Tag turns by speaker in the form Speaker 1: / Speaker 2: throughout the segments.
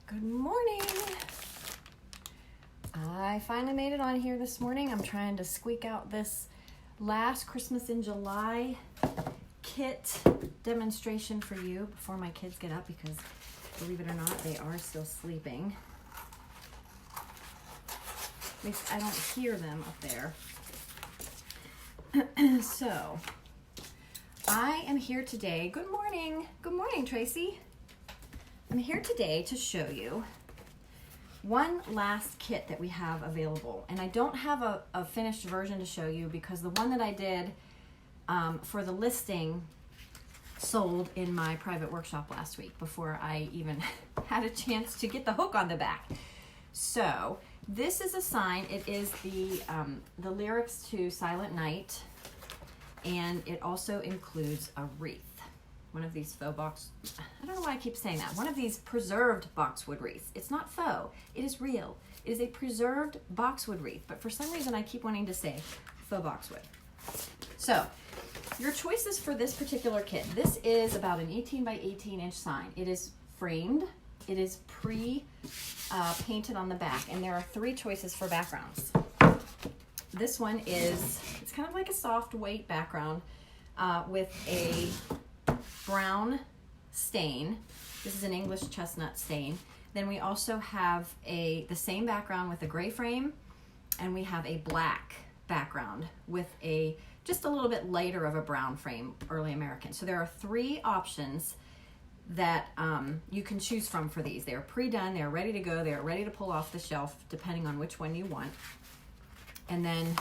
Speaker 1: Good morning. I finally made it on here this morning. I'm trying to squeak out this last Christmas in July kit demonstration for you before my kids get up because, believe it or not, they are still sleeping. At least I don't hear them up there. So, I am here today. Good morning. Good morning, Tracy. I'm here today to show you one last kit that we have available. And I don't have a finished version to show you because the one that I did for the listing sold in my private workshop last week before I even had a chance to get the hook on the back. So this is a sign. It is the lyrics to Silent Night, and it also includes a wreath. One of these faux box, I don't know why I keep saying that, one of these preserved boxwood wreaths. It's not faux, it is real. It is a preserved boxwood wreath, but for some reason I keep wanting to say faux boxwood. So, your choices for this particular kit. This is about an 18 by 18 inch sign. It is framed, it is pre-painted on the back, and there are 3 choices for backgrounds. This one is, it's kind of like a soft white background with a brown stain. This is an English chestnut stain. Then we also have the same background with a gray frame, and we have a black background with just a little bit lighter of a brown frame, early American. So there are 3 options that you can choose from for these. They're pre-done, they're ready to go, they're ready to pull off the shelf depending on which one you want. And then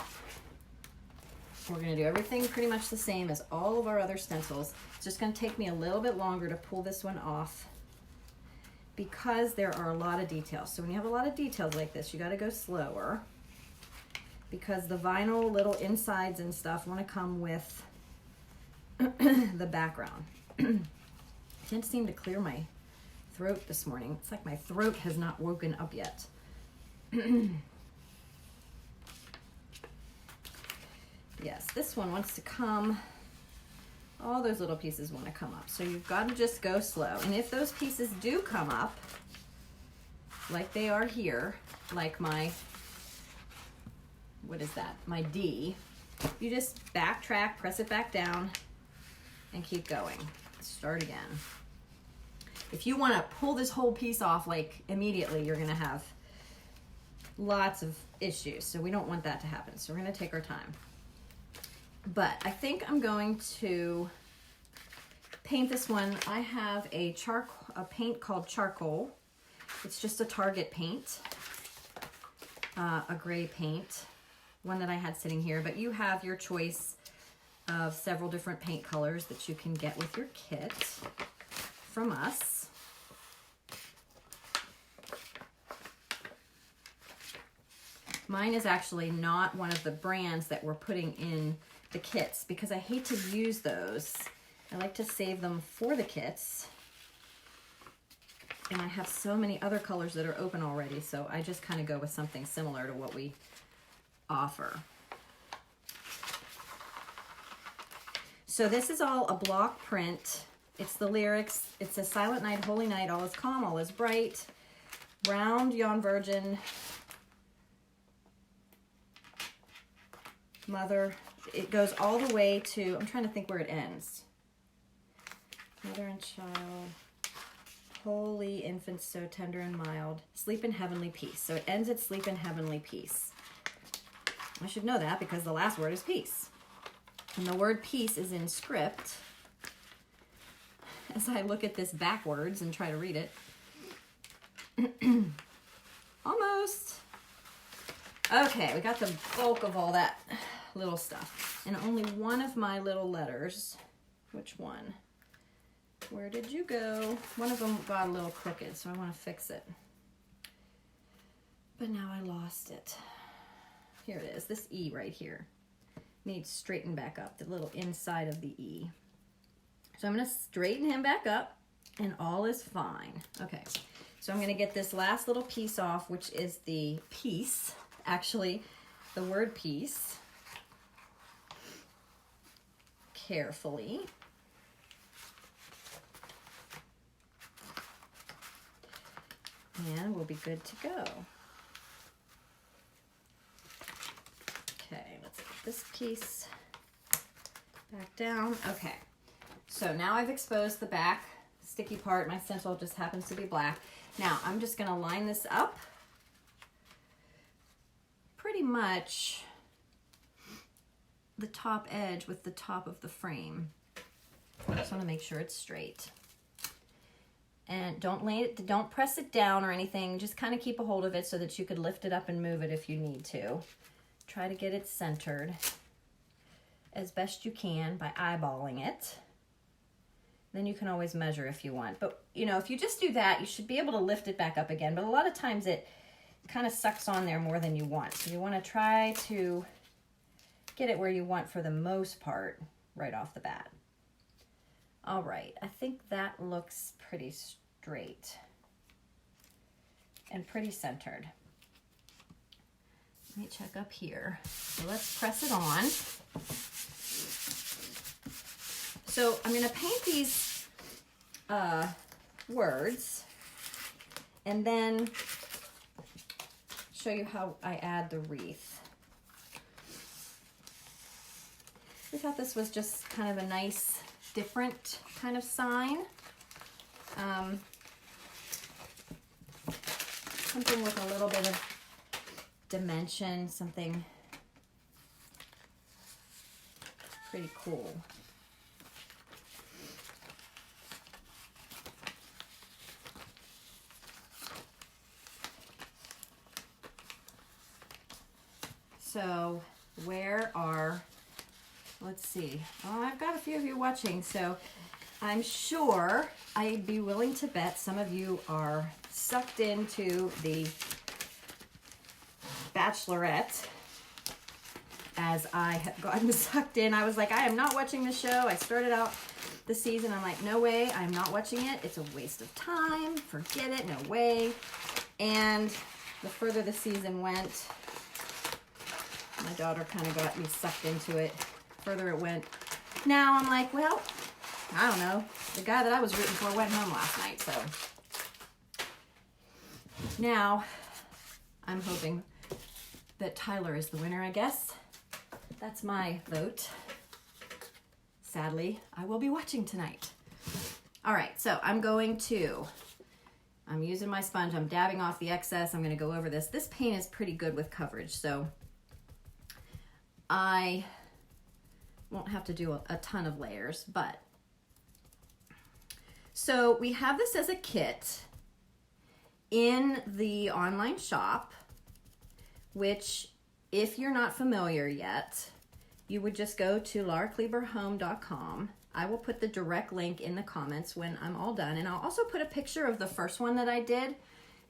Speaker 1: we're going to do everything pretty much the same as all of our other stencils. It's just going to take me a little bit longer to pull this one off because there are a lot of details. So when you have a lot of details like this, you got to go slower because the vinyl little insides and stuff want to come with the background. I can't seem to clear my throat this morning. It's like my throat has not woken up yet. Yes, this one wants to come, all those little pieces want to come up. So you've got to just go slow. And if those pieces do come up, like they are here, like my, what is that? My D, you just backtrack, press it back down, and keep going. Start again. If you want to pull this whole piece off like immediately, you're going to have lots of issues. So we don't want that to happen. So we're going to take our time. But I think I'm going to paint this one. I have a paint called Charcoal. It's just a Target paint, a gray paint, one that I had sitting here. But you have your choice of several different paint colors that you can get with your kit from us. Mine is actually not one of the brands that we're putting in the kits because I hate to use those. I like to save them for the kits. And I have so many other colors that are open already, so I just kind of go with something similar to what we offer. So this is all a block print. It's the lyrics. It's a Silent Night, Holy Night, all is calm, all is bright. Round yon virgin, mother. It goes all the way to, I'm trying to think where it ends. Mother and child, holy infant, so tender and mild, sleep in heavenly peace. So it ends at sleep in heavenly peace. I should know that because the last word is peace. And the word peace is in script. As I look at this backwards and try to read it. Almost. Okay, we got the bulk of all that little stuff. And only one of my little letters, which one? Where did you go? One of them got a little crooked, so I want to fix it. But now I lost it. Here it is, this E right here. Needs straightened back up, the little inside of the E. So I'm going to straighten him back up, and all is fine. Okay, so I'm going to get this last little piece off, which is the piece, actually, the word piece. Carefully. and we'll be good to go. Okay, let's put this piece back down. Okay, so now I've exposed the back sticky part. My stencil just happens to be black. Now I'm just going to line this up pretty much the top edge with the top of the frame. I just want to make sure it's straight. And don't press it down or anything. Just kind of keep a hold of it so that you could lift it up and move it if you need to. Try to get it centered as best you can by eyeballing it. Then you can always measure if you want. But, you know, if you just do that, you should be able to lift it back up again. But a lot of times it kind of sucks on there more than you want. So you want to try to get it where you want for the most part right off the bat. All right, I think that looks pretty straight and pretty centered. Let me check up here. So let's press it on. So I'm gonna paint these words and then show you how I add the wreath. We thought this was just kind of a nice, different kind of sign. Something with a little bit of dimension, something pretty cool. So where are, let's see, oh, I've got a few of you watching, so I'm sure I'd be willing to bet some of you are sucked into the Bachelorette as I have gotten sucked in. I was like, I am not watching the show. I started out the season, I'm like, no way, I'm not watching it. It's a waste of time. Forget it, no way. And the further the season went, my daughter kind of got me sucked into it. Further it went. Now I'm like, well, I don't know. The guy that I was rooting for went home last night, so. Now, I'm hoping that Tyler is the winner, I guess. That's my vote. Sadly, I will be watching tonight. All right, so I'm using my sponge. I'm dabbing off the excess. I'm going to go over this. This paint is pretty good with coverage, so I won't have to do a ton of layers, but. So we have this as a kit in the online shop, which if you're not familiar yet, you would just go to larakleberhome.com. I will put the direct link in the comments when I'm all done. And I'll also put a picture of the first one that I did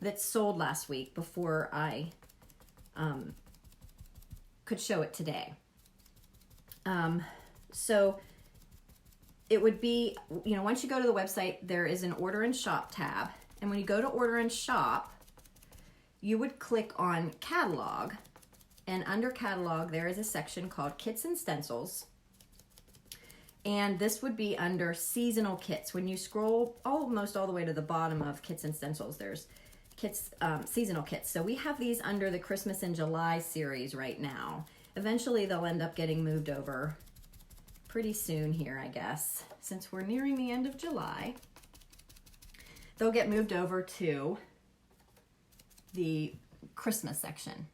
Speaker 1: that sold last week before I could show it today. So it would be, you know, once you go to the website, there is an order and shop tab. And when you go to order and shop, you would click on catalog. And under catalog, there is a section called kits and stencils. And this would be under seasonal kits. When you scroll almost all the way to the bottom of kits and stencils, there's kits, seasonal kits. So we have these under the Christmas in July series right now. Eventually they'll end up getting moved over pretty soon here, I guess, since we're nearing the end of July. They'll get moved over to the Christmas section.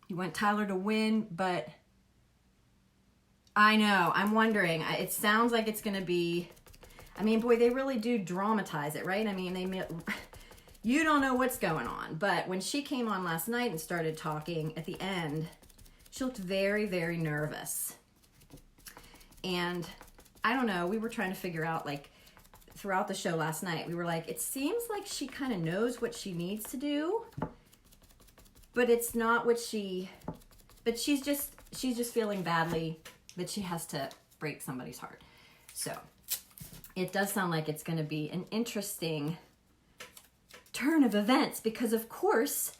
Speaker 1: You want Tyler to win, but I know, I'm wondering, it sounds like it's gonna be, I mean, boy, they really do dramatize it, right? I mean, you don't know what's going on, but when she came on last night and started talking at the end, she looked very, very nervous. And I don't know, we were trying to figure out, like, throughout the show last night, we were like, it seems like she kind of knows what she needs to do, but it's not what but she's just feeling badly that she has to break somebody's heart. So it does sound like it's going to be an interesting turn of events because, of course,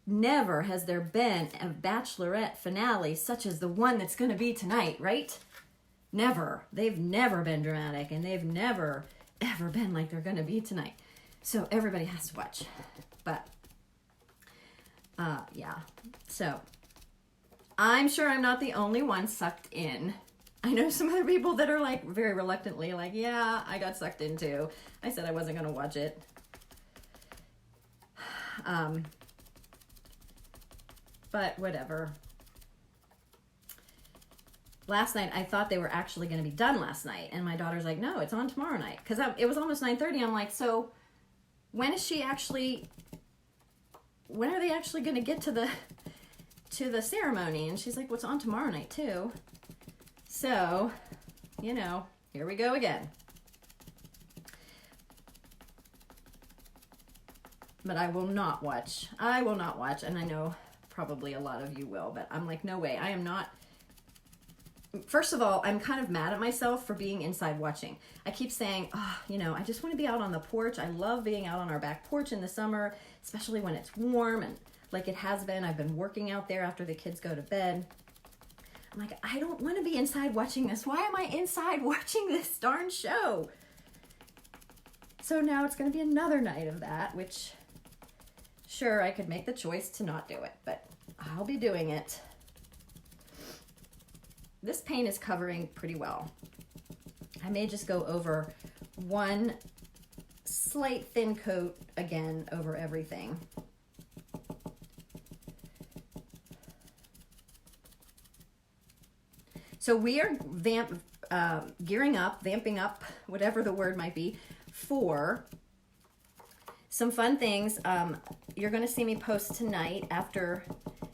Speaker 1: never has there been a Bachelorette finale such as the one that's going to be tonight, right? Never. They've never been dramatic, and they've never, ever been like they're going to be tonight. So everybody has to watch. But, yeah. So I'm sure I'm not the only one sucked in. I know some other people that are like very reluctantly like, yeah, I got sucked into. I said I wasn't going to watch it. But whatever. Last night, I thought they were actually going to be done last night. And my daughter's like, no, it's on tomorrow night. Because it was almost 9:30. I'm like, so when are they actually going to get to the ceremony? And she's like, well, it's on tomorrow night too. So, you know, here we go again. But I will not watch. And I know probably a lot of you will, but I'm like, no way. I am not. First of all, I'm kind of mad at myself for being inside watching. I keep saying, oh, you know, I just want to be out on the porch. I love being out on our back porch in the summer, especially when it's warm and like it has been. I've been working out there after the kids go to bed. I'm like, I don't want to be inside watching this. Why am I inside watching this darn show? So now it's going to be another night of that, which sure, I could make the choice to not do it, but I'll be doing it. This paint is covering pretty well. I may just go over one slight thin coat again over everything. So we are gearing up, vamping up, whatever the word might be, for some fun things. You're going to see me post tonight after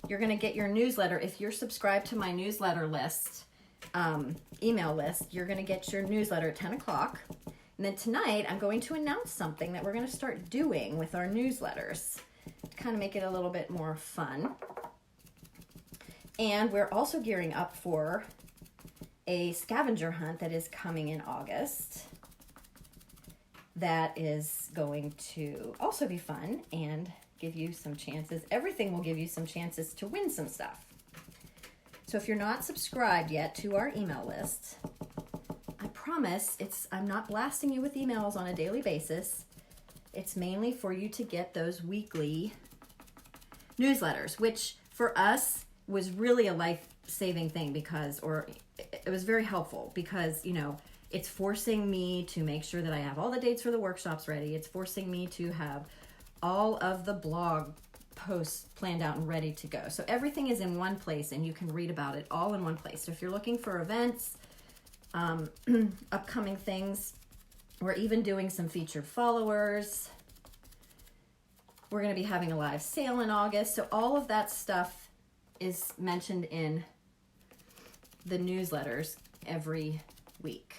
Speaker 1: you're going to get your newsletter. If you're subscribed to my newsletter list, email list, you're going to get your newsletter at 10 o'clock. And then tonight, I'm going to announce something that we're going to start doing with our newsletters to kind of make it a little bit more fun. And we're also gearing up for a scavenger hunt that is coming in August. That is going to also be fun and give you some chances. Everything will give you some chances to win some stuff. So if you're not subscribed yet to our email list, I promise I'm not blasting you with emails on a daily basis. It's mainly for you to get those weekly newsletters, which for us was really a life-saving thing it was very helpful because, you know, it's forcing me to make sure that I have all the dates for the workshops ready. It's forcing me to have all of the blog posts planned out and ready to go. So everything is in one place and you can read about it all in one place. So if you're looking for events, upcoming things, we're even doing some featured followers. We're going to be having a live sale in August. So all of that stuff is mentioned in the newsletters every week.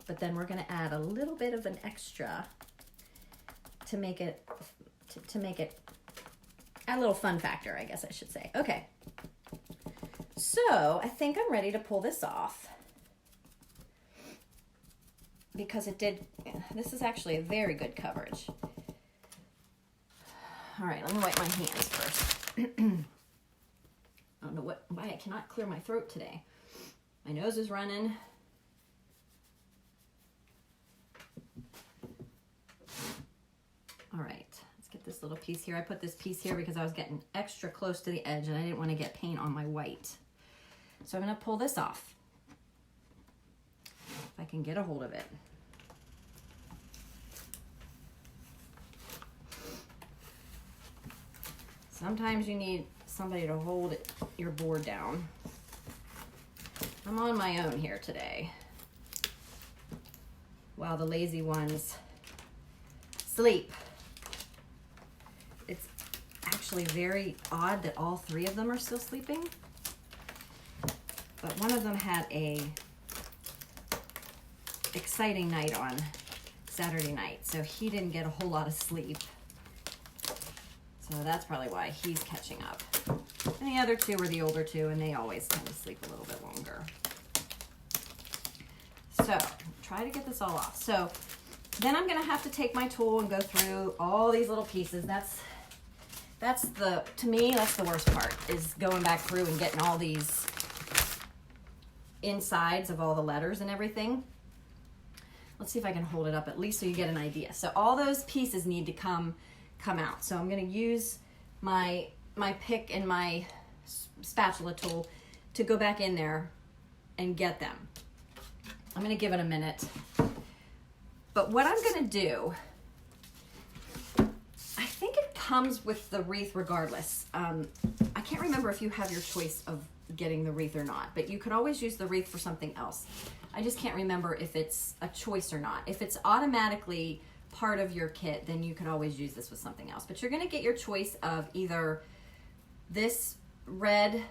Speaker 1: But then we're going to add a little bit of an extra to make it a little fun factor, I guess I should say. Okay. So I think I'm ready to pull this off because this is actually a very good coverage. All right, let me wipe my hands first. I don't know why I cannot clear my throat today. My nose is running. All right, let's get this little piece here. I put this piece here because I was getting extra close to the edge and I didn't want to get paint on my white. So I'm going to pull this off, if I can get a hold of it. Sometimes you need somebody to hold your board down. I'm on my own here today, while the lazy ones sleep. It's actually very odd that all three of them are still sleeping. But one of them had a exciting night on Saturday night, so he didn't get a whole lot of sleep. So that's probably why he's catching up. And the other two were the older two, and they always tend to sleep a little bit longer. So try to get this all off. So then I'm going to have to take my tool and go through all these little pieces. To me, that's the worst part, is going back through and getting all these insides of all the letters and everything. Let's see if I can hold it up at least so you get an idea. So all those pieces need to come out. So I'm going to use my pick and my spatula tool to go back in there and get them. I'm going to give it a minute. But what I'm going to do, I think it comes with the wreath regardless. I can't remember if you have your choice of getting the wreath or not, but you could always use the wreath for something else. I just can't remember if it's a choice or not. If it's automatically part of your kit, then you could always use this with something else. But you're going to get your choice of either this red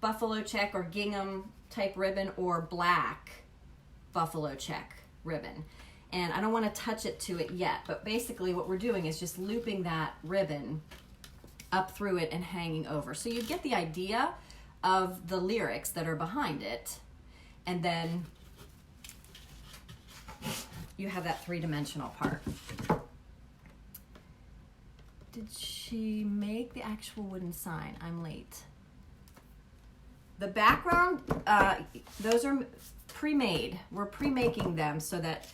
Speaker 1: buffalo check or gingham type ribbon or black buffalo check ribbon. And I don't want to touch it to it yet, but basically what we're doing is just looping that ribbon up through it and hanging over. So you get the idea of the lyrics that are behind it, and then you have that three-dimensional part. Did she make the actual wooden sign? I'm late. The background, those are pre-made. We're pre-making them so that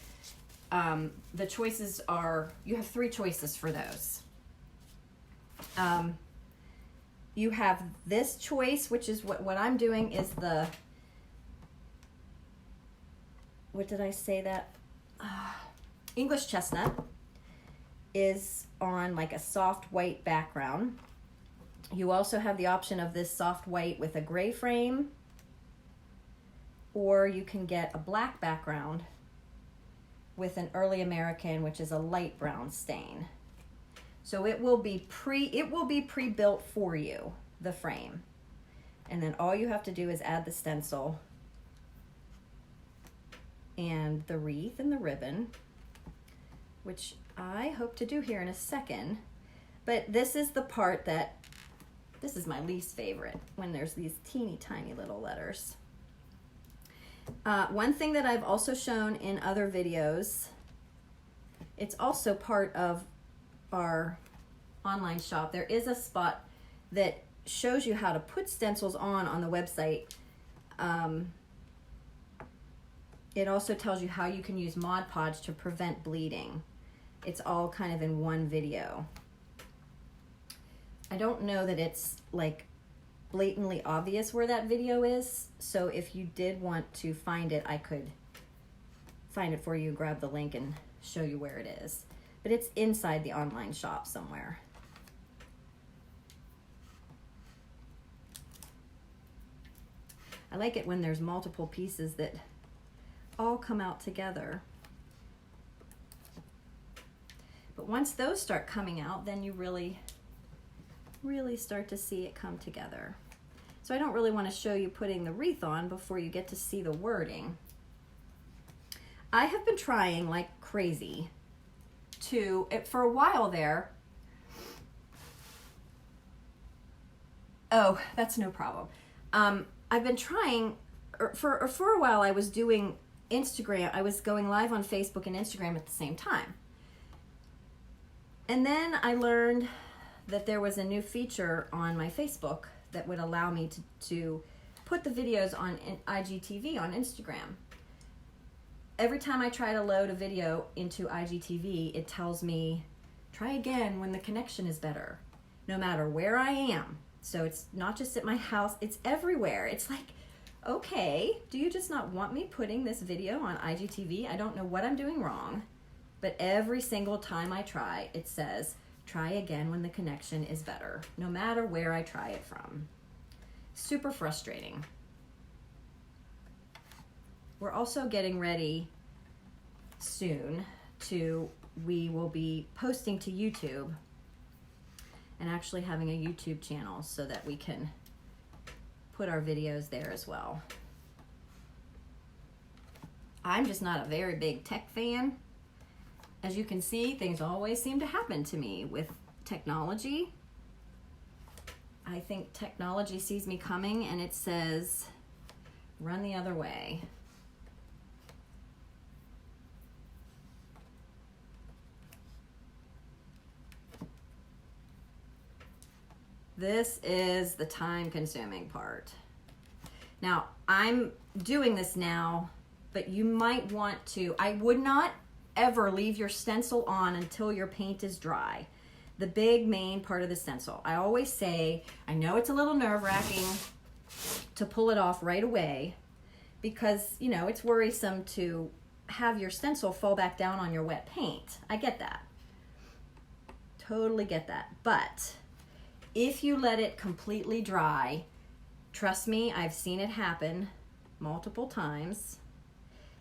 Speaker 1: the choices are, you have 3 choices for those. You have this choice, which is what I'm doing is the, what did I say that? English chestnut is on like a soft white background. You also have the option of this soft white with a gray frame, or you can get a black background with an early American, which is a light brown stain. So it will be pre-built for you, the frame. And then all you have to do is add the stencil and the wreath and the ribbon, which I hope to do here in a second. But this is the part that, this is my least favorite, when there's these teeny tiny little letters. One thing that I've also shown in other videos, it's also part of our online shop. There is a spot that shows you how to put stencils on the website. It also tells you how you can use Mod Podge to prevent bleeding. It's all kind of in one video. I don't know that it's like blatantly obvious where that video is, so if you did want to find it, I could find it for you, grab the link and show you where it is. But it's inside the online shop somewhere. I like it when there's multiple pieces that all come out together. But once those start coming out, then you really start to see it come together. So I don't really want to show you putting the wreath on before you get to see the wording. I have been trying like crazy for a while there. Oh, that's no problem. I've been trying, for a while I was doing Instagram. I was going live on Facebook and Instagram at the same time. And then I learned that there was a new feature on my Facebook that would allow me to put the videos on IGTV on Instagram. Every time I try to load a video into IGTV, it tells me, try again when the connection is better, no matter where I am. So it's not just at my house, it's everywhere. It's like, okay, do you just not want me putting this video on IGTV? I don't know what I'm doing wrong, but every single time I try, it says, try again when the connection is better, no matter where I try it from. Super frustrating. We're also getting ready soon we will be posting to YouTube and actually having a YouTube channel so that we can put our videos there as well. I'm just not a very big tech fan. As you can see, things always seem to happen to me with technology. I think technology sees me coming and it says, run the other way. This is the time-consuming part. Now, I'm doing this now but you might want to, I would not ever leave your stencil on until your paint is dry. The big main part of the stencil. I always say, I know it's a little nerve-wracking to pull it off right away because, you know, it's worrisome to have your stencil fall back down on your wet paint. I get that. Totally get that. But if you let it completely dry, trust me, I've seen it happen multiple times.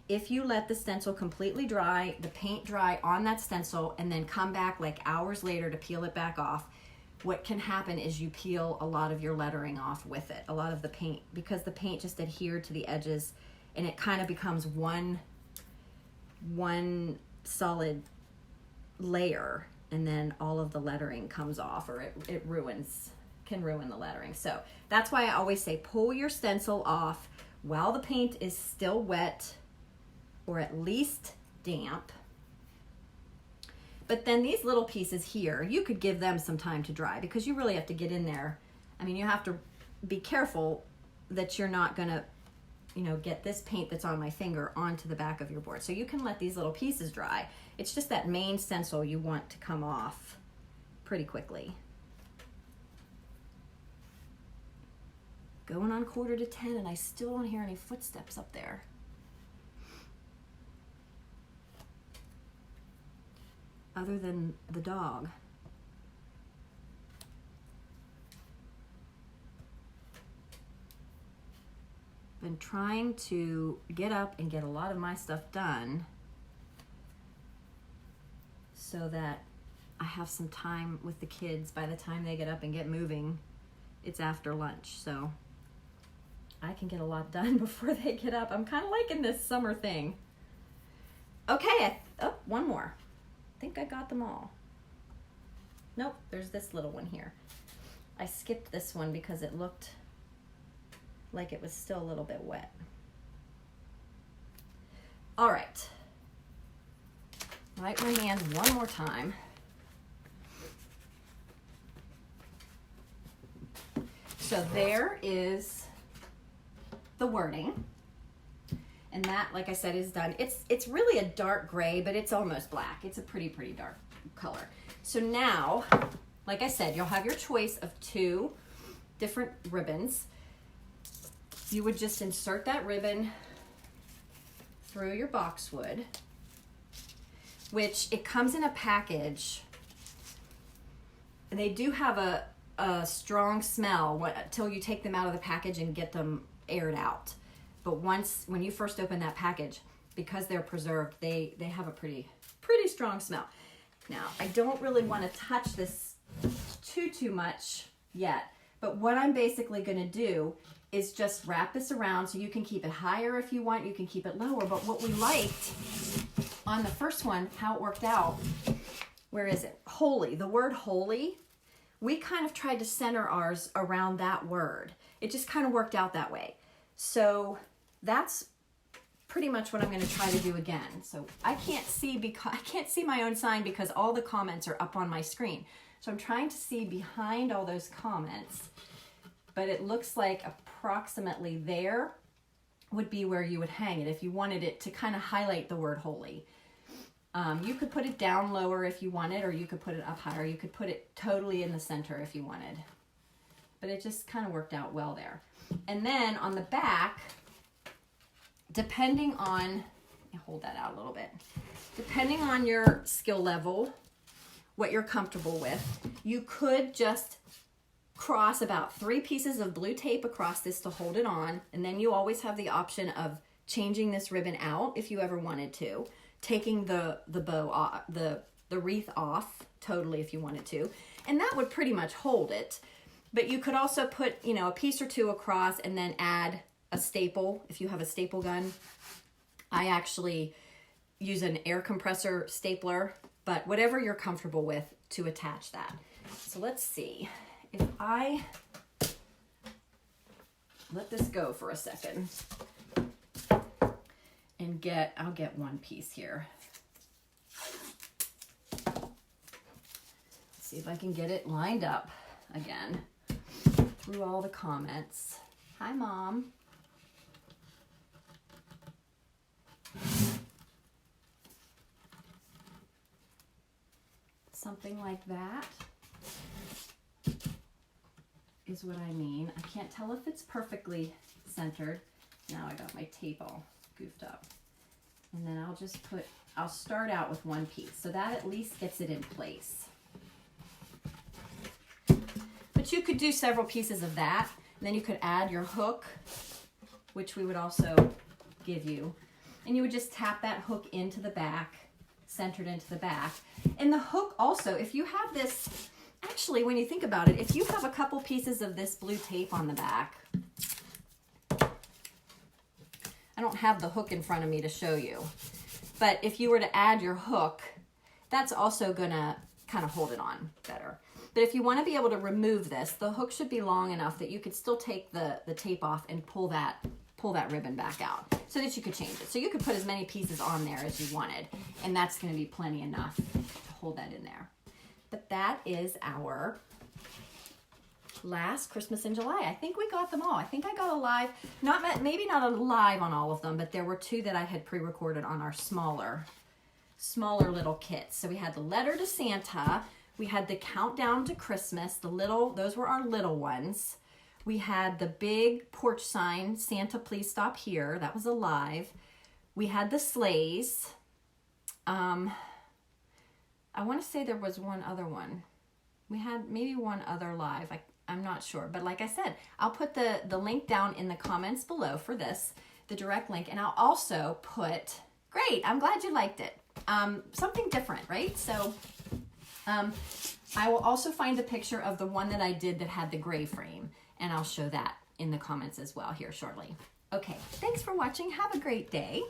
Speaker 1: If you let the stencil completely dry, the paint dry on that stencil, and then come back like hours later to peel it back off, what can happen is you peel a lot of your lettering off with it, a lot of the paint, because the paint just adhered to the edges and it kind of becomes one solid layer, and then all of the lettering comes off, or it can ruin the lettering. So that's why I always say pull your stencil off while the paint is still wet or at least damp. But then these little pieces here, you could give them some time to dry because you really have to get in there. I mean, you have to be careful that you're not gonna, you know, get this paint that's on my finger onto the back of your board. So you can let these little pieces dry. It's just that main stencil you want to come off pretty quickly. Going on 9:45 and I still don't hear any footsteps up there. Other than the dog. Been trying to get up and get a lot of my stuff done so that I have some time with the kids. By the time they get up and get moving, it's after lunch, so I can get a lot done before they get up. I'm kind of liking this summer thing. Okay, one more. I think I got them all. Nope, there's this little one here. I skipped this one because it looked like it was still a little bit wet. All right. Wipe my hands one more time. So there is the wording. And that, like I said, is done. It's really a dark gray, but it's almost black. It's a pretty dark color. So now, like I said, you'll have your choice of 2 different ribbons. You would just insert that ribbon through your boxwood, which it comes in a package. And they do have a strong smell until you take them out of the package and get them aired out. But when you first open that package, because they're preserved, they have a pretty strong smell. Now, I don't really want to touch this too much yet, but what I'm basically going to do is just wrap this around so you can keep it higher if you want, you can keep it lower. But what we liked on the first one, how it worked out, where is it? Holy, the word holy, we kind of tried to center ours around that word. It just kind of worked out that way. So that's pretty much what I'm going to try to do again. So I can't see my own sign because all the comments are up on my screen. So I'm trying to see behind all those comments, but it looks like approximately there would be where you would hang it if you wanted it to kind of highlight the word holy. You could put it down lower if you wanted, or you could put it up higher. You could put it totally in the center if you wanted, but it just kind of worked out well there. And then on the back, depending on, hold that out a little bit, depending on your skill level, what you're comfortable with, you could just cross about 3 pieces of blue tape across this to hold it on, and then you always have the option of changing this ribbon out if you ever wanted to, taking the bow off, the wreath off totally if you wanted to, and that would pretty much hold it. But you could also put, you know, a piece or 2 across and then add a staple if you have a staple gun. I actually use an air compressor stapler, but whatever you're comfortable with to attach that. So let's see if I let this go for a second and I'll get one piece here. Let's see if I can get it lined up again through all the comments. Hi, Mom. something like that is what I mean. I can't tell if it's perfectly centered. Now I got my tape all goofed up. And then I'll start out with one piece. So that at least gets it in place. But you could do several pieces of that. And then you could add your hook, which we would also give you. And you would just tap that hook into the back, centered into the back. And the hook also, if you have this, actually when you think about it, if you have a couple pieces of this blue tape on the back, I don't have the hook in front of me to show you, but if you were to add your hook, that's also gonna kind of hold it on better. But if you want to be able to remove this, the hook should be long enough that you could still take the tape off and pull that ribbon back out so that you could change it. So you could put as many pieces on there as you wanted, and that's going to be plenty enough to hold that in there. But that is our last Christmas in July. I think we got them all. I think I got a live, maybe not a live on all of them, but there were two that I had pre-recorded on our smaller little kits. So we had the letter to Santa. We had the countdown to Christmas, those were our little ones. We had the big porch sign, Santa please stop here. That was alive. We had the sleighs. I want to say there was one other one. We had maybe one other live. I'm not sure. But like I said, I'll put the link down in the comments below for this, the direct link. And I'll also put, great, I'm glad you liked it. Something different, right? So I will also find a picture of the one that I did that had the gray frame, and I'll show that in the comments as well here shortly. Okay, thanks for watching. Have a great day.